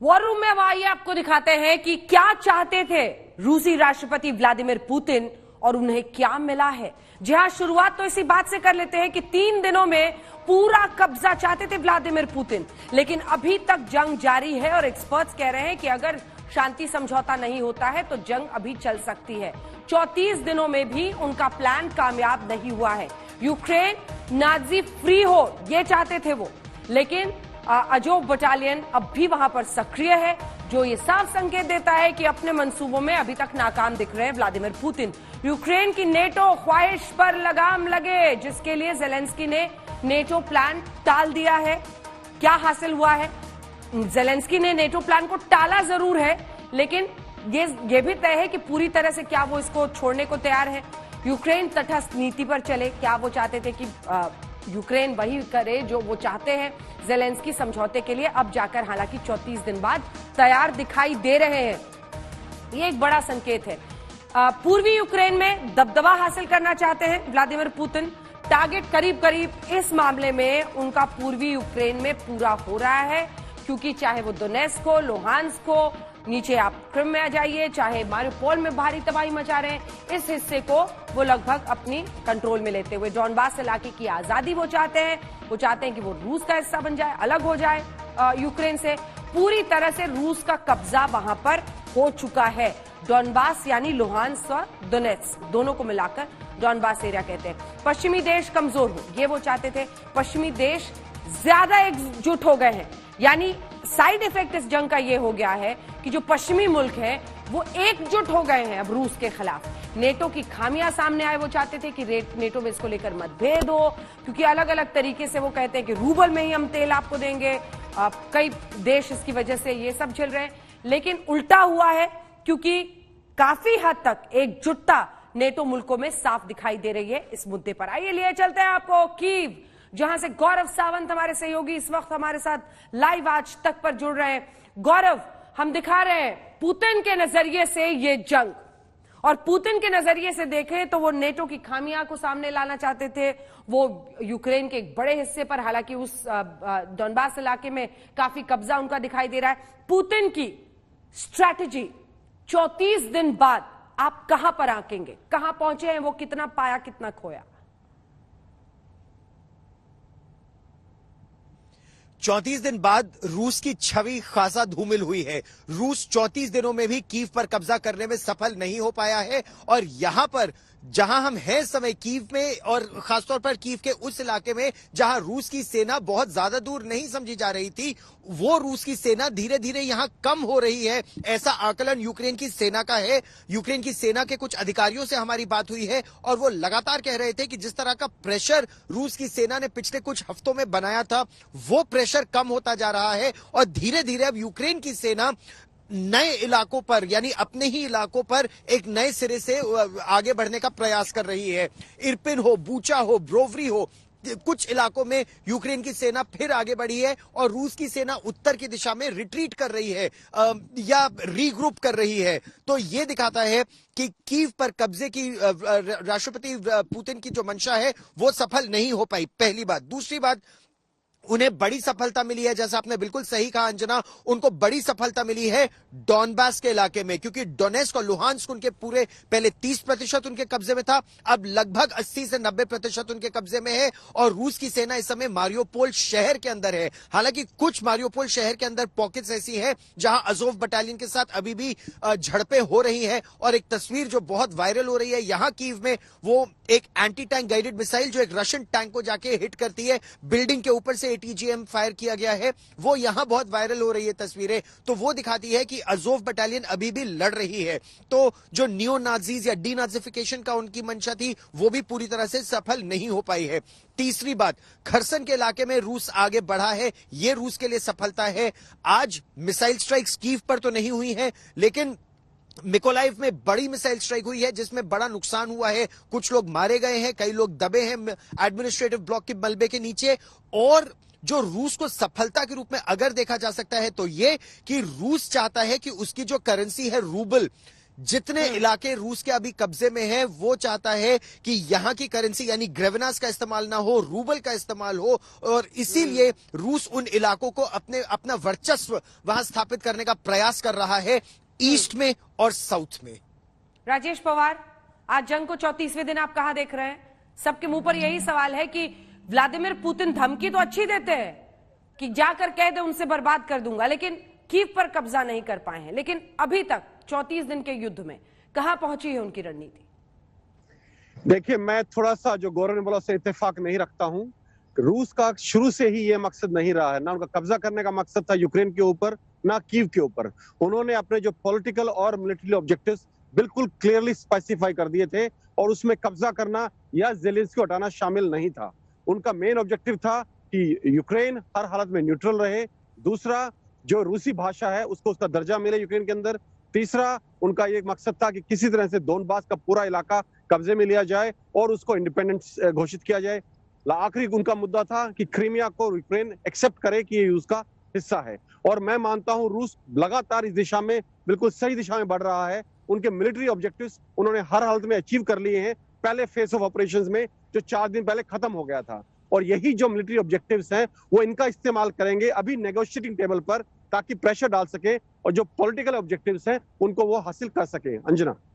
War room में अब आइए आपको दिखाते हैं कि क्या चाहते थे रूसी राष्ट्रपति व्लादिमीर पुतिन और उन्हें क्या मिला है। जी हां, शुरुआत तो इसी बात से कर लेते हैं कि 3 दिनों में पूरा कब्जा चाहते थे व्लादिमीर पुतिन, लेकिन अभी तक जंग जारी है और एक्सपर्ट्स कह रहे हैं कि अगर शांति समझौता नहीं होता है तो जंग अभी चल सकती है। 34 दिनों में भी उनका प्लान कामयाब नहीं हुआ है। यूक्रेन नाजी फ्री हो ये चाहते थे वो, लेकिन अजोव बटालियन अब भी वहां पर सक्रिय है, जो ये साफ संकेत देता है कि अपने मंसूबों में अभी तक नाकाम दिख रहे हैं व्लादिमीर पुतिन। यूक्रेन की नेटो ख्वाहिश पर लगाम लगे, जिसके लिए जेलेंस्की ने नेटो प्लान टाल दिया है। क्या हासिल हुआ है? जेलेंस्की ने नेटो प्लान को टाला जरूर है, लेकिन ये भी तय है कि पूरी तरह से क्या वो इसको छोड़ने को तैयार है। यूक्रेन तटस्थ नीति पर चले। क्या वो चाहते थे कि यूक्रेन वही करे जो वो चाहते हैं जेलेंस्की समझौते के लिए अब जाकर हालांकि 34 दिन बाद तैयार दिखाई दे रहे हैं। ये एक बड़ा संकेत है। पूर्वी यूक्रेन में दबदबा हासिल करना चाहते हैं व्लादिमीर पुतिन। टारगेट करीब करीब इस मामले में उनका पूर्वी यूक्रेन में पूरा हो रहा है, क्योंकि चाहे वो दोनेत्स्क हो, लुहांस्क हो, नीचे आप क्रिम में आ जाइए, चाहे मारियोपोल में भारी तबाही मचा रहे हैं, इस हिस्से को वो लगभग अपनी कंट्रोल में लेते हुए डॉनबास इलाके की आजादी वो चाहते हैं। वो चाहते हैं कि वो रूस का हिस्सा बन जाए, अलग हो जाए यूक्रेन से। पूरी तरह से रूस का कब्जा वहां पर हो चुका है। डॉनबास यानी लुहांस्क और दोनेत्स्क दोनों को मिलाकर डॉनबास एरिया कहते हैं। पश्चिमी देश कमजोर हो ये वो चाहते थे। पश्चिमी देश ज्यादा एकजुट हो गए हैं, यानी साइड इफेक्ट इस जंग का ये हो गया है कि जो पश्चिमी मुल्क हैं वो एकजुट हो गए हैं अब रूस के खिलाफ। नेटो की खामियां सामने आए, वो चाहते थे कि नेटो में इसको लेकर मतभेद हो, क्योंकि अलग अलग तरीके से वो कहते हैं कि रूबल में ही हम तेल आपको देंगे। कई देश इसकी वजह से ये सब झेल रहे हैं, लेकिन उल्टा हुआ है, क्योंकि काफी हद तक एकजुटता नेटो मुल्कों में साफ दिखाई दे रही है इस मुद्दे पर। आइए लिए चलते हैं आपको कीव, जहां से गौरव सावंत हमारे सहयोगी इस वक्त हमारे साथ लाइव आज तक पर जुड़ रहे हैं। गौरव, हम दिखा रहे हैं पुतिन के नजरिए से ये जंग, और पुतिन के नजरिए से देखें तो वो नेटो की खामियां को सामने लाना चाहते थे। वो यूक्रेन के एक बड़े हिस्से पर, हालांकि उस डॉनबास इलाके में काफी कब्जा उनका दिखाई दे रहा है। पुतिन की स्ट्रैटेजी 34 दिन बाद आप कहां पर आंकेंगे? कहां पहुंचे हैं वो? कितना पाया, कितना खोया? 34 दिन बाद रूस की छवि खासा धूमिल हुई है। रूस 34 दिनों में भी कीव पर कब्जा करने में सफल नहीं हो पाया है, और यहां पर जहां हम हैं समय कीव में, और खासतौर पर कीव के उस इलाके में जहां रूस की सेना बहुत ज्यादा दूर नहीं समझी जा रही थी, वो रूस की सेना धीरे धीरे यहां कम हो रही है, ऐसा आकलन यूक्रेन की सेना का है। यूक्रेन की सेना के कुछ अधिकारियों से हमारी बात हुई है, और वो लगातार कह रहे थे कि जिस तरह का प्रेशर रूस की सेना ने पिछले कुछ हफ्तों में बनाया था, वो प्रेशर कम होता जा रहा है, और धीरे धीरे अब यूक्रेन की सेना नए इलाकों पर, यानी अपने ही इलाकों पर एक नए सिरे से आगे बढ़ने का प्रयास कर रही है। इरपिन हो, बूचा हो, ब्रोवरी हो, कुछ इलाकों में यूक्रेन की सेना फिर आगे बढ़ी है, और रूस की सेना उत्तर की दिशा में रिट्रीट कर रही है या रीग्रुप कर रही है। तो यह दिखाता है कि कीव पर कब्जे की राष्ट्रपति पुतिन की जो मंशा है वो सफल नहीं हो पाई, पहली बात। दूसरी बात, उन्हें बड़ी सफलता मिली है, जैसा आपने बिल्कुल सही कहा अंजना, उनको बड़ी सफलता मिली है डॉनबास के इलाके में, क्योंकि डोनेत्स्क और लुहांस्क उनके पूरे पहले 30% उनके कब्जे में था, अब लगभग 80 से 90% उनके कब्जे में है, और रूस की सेना इस समय मारियोपोल शहर के अंदर है। हालांकि कुछ मारियोपोल शहर के अंदर पॉकेट्स ऐसी है जहां अजोव बटालियन के साथ अभी भी झड़पें हो रही है, और एक तस्वीर जो बहुत वायरल हो रही है यहां कीव में, वो एक एंटी टैंक गाइडेड मिसाइल जो एक रशियन टैंक को जाके हिट करती है, बिल्डिंग के ऊपर से ATGM फायर किया गया है, वो यहां बहुत वायरल हो रही है तस्वीरें। तो वो दिखाती है कि अजोव बटालियन अभी भी लड़ रही है। तो जो नियो नाजीज या डीनाजिफिकेशन का उनकी मंशा थी, वो भी पूरी तरह से सफल नहीं हो पाई है। तीसरी बात, खरसन के इलाके में रूस आगे बढ़ा है, ये रूस के लिए सफलता है। आज मिसाइल स्ट्राइक्स कीव पर तो नहीं हुई है, लेकिन मिकोलाइव में बड़ी मिसाइल स्ट्राइक हुई है, जिसमें बड़ा नुकसान हुआ है। कुछ लोग मारे गए हैं, कई लोग दबे हैं एडमिनिस्ट्रेटिव ब्लॉक के मलबे के नीचे। और जो रूस को सफलता के रूप में अगर देखा जा सकता है तो ये कि रूस चाहता है कि उसकी जो करेंसी है रूबल, जितने इलाके रूस के अभी कब्जे में हैं, वो चाहता है कि यहां की करेंसी यानी ग्रेवनास का इस्तेमाल ना हो, रूबल का इस्तेमाल हो, और इसीलिए रूस उन इलाकों को अपना वर्चस्व वहां स्थापित करने का प्रयास कर रहा है, ईस्ट में और साउथ में। राजेश पवार, आज जंग को 34वें दिन आप कहां देख रहे हैं? सबके मुंह पर यही सवाल है कि व्लादिमीर पुतिन धमकी तो अच्छी देते हैं कि जाकर कह दे उनसे बर्बाद कर दूंगा, लेकिन कीव पर कब्जा नहीं कर पाए हैं। लेकिन अभी तक 34 दिन के युद्ध में कहां पहुंची है उनकी रणनीति? देखिए, मैं थोड़ा सा जो गौरव ने बोला उससे इत्तेफाक नहीं रखता हूं। रूस का शुरू से ही ये मकसद नहीं रहा है, ना उनका कब्जा करने का मकसद था यूक्रेन के ऊपर, ना कीव के ऊपर। उन्होंने अपने जो पॉलिटिकल और मिलिट्री ऑब्जेक्टिव्स बिल्कुल क्लियरली स्पेसिफाई कर दिए थे, और उसमें कब्जा करना या जेलेंस्की को हटाना शामिल नहीं था। उनका मेन ऑब्जेक्टिव था कि यूक्रेन हर हालत में न्यूट्रल रहे। दूसरा, जो रूसी भाषा है उसको उसका दर्जा मिले यूक्रेन के अंदर। तीसरा, उनका ये मकसद था कि किसी तरह से दोनबास का पूरा इलाका कब्जे में लिया जाए और उसको इंडिपेंडेंस घोषित किया जाए। आखिरी उनका मुद्दा था कि क्रीमिया को यूक्रेन एक्सेप्ट करे कि ये उसका हिस्सा है। और मैं मानता हूं रूस लगातार इस दिशा में बिल्कुल सही दिशा में बढ़ रहा है। उनके मिलिट्री ऑब्जेक्टिव्स उन्होंने हर हालत में अचीव कर लिए हैं, पहले फेस ऑफ ऑपरेशंस में जो 4 दिन पहले खत्म हो गया था। और यही जो मिलिट्री ऑब्जेक्टिव्स हैं वो इनका इस्तेमाल करेंगे अभी नेगोशिएटिंग टेबल पर, ताकि प्रेशर डाल सके और जो पॉलिटिकल ऑब्जेक्टिव्स हैं उनको वो हासिल कर सके। अंजना।